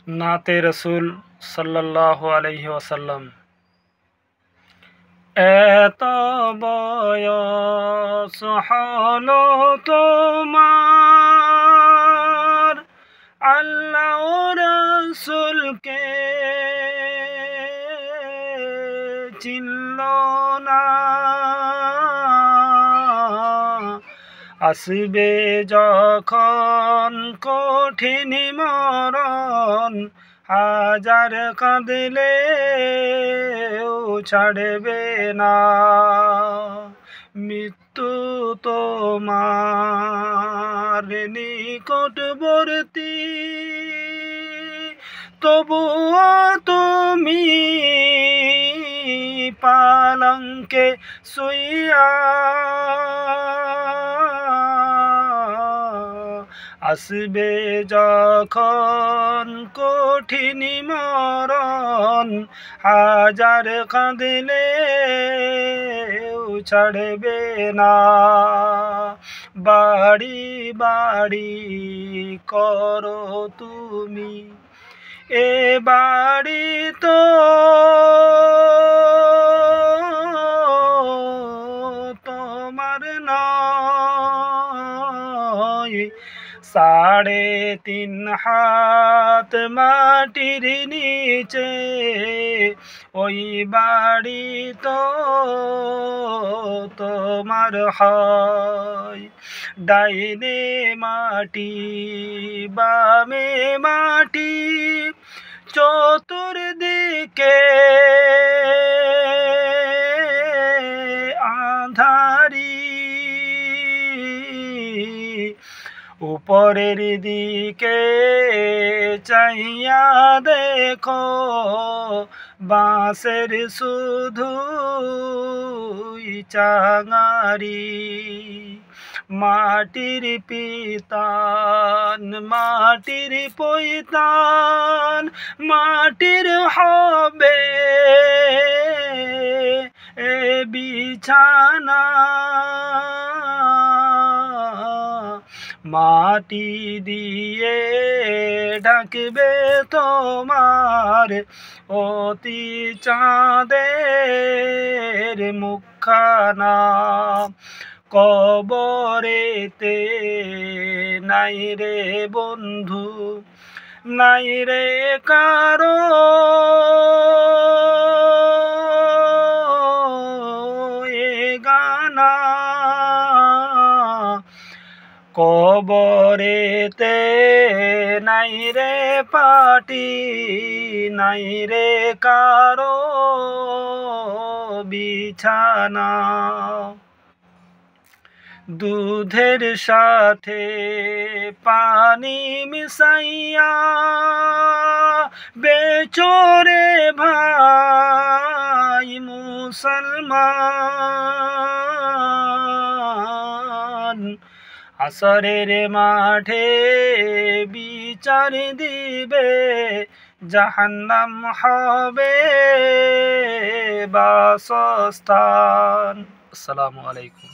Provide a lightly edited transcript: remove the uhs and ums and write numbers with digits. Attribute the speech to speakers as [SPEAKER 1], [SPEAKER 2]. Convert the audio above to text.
[SPEAKER 1] নাতে রসুল সাল্লাল্লাহু আলাইহি ওয়াসাল্লাম। এত বয়স হলো তোমার, আল্লাহ রসুলকে চিনল না। আসবে যখন কঠিন মরণ, হাজার কাঁদলেও ছাড়বে না। মৃত্যু তোমার নিকটবর্তী, তবুও তুমি পালঙ্কে শুইয়া আসবে যখন কঠিন মরণ, হাজার কাঁদলেও ছাড়বে না। বাড়ি বাড়ি করো তুমি, এ বাড়ি তো তোমার নয়। 3.5 হাত মাটির নিচে ওই বাড়ি তো তোমার হয়। ডাইনে মাটি বামে মাটি, চতুর্দিকে আঁধারি। উপরের দিকে চাইয়া দেখো, বাঁশের শুধুই চাঙারি। মাটির পিতান মাটির পৈতান, মাটির হবে এ বিছানা। মাটি দিয়ে ঢাকবে তোমার অতি চাঁদের মুখখানা। কবরেতে নাই রে বন্ধু, নাই রে কারো এ গানা। কবরেতে নাই রে পাটি, নাই রে কারো বিছানা। দুধের সাথে পানি মিশাইয়া বেচরে ভাই মুসলমান। আসরের মাঠে বিচার দিবে, জাহান্নাম হবে বাসস্থান। আসসালামু আলাইকুম।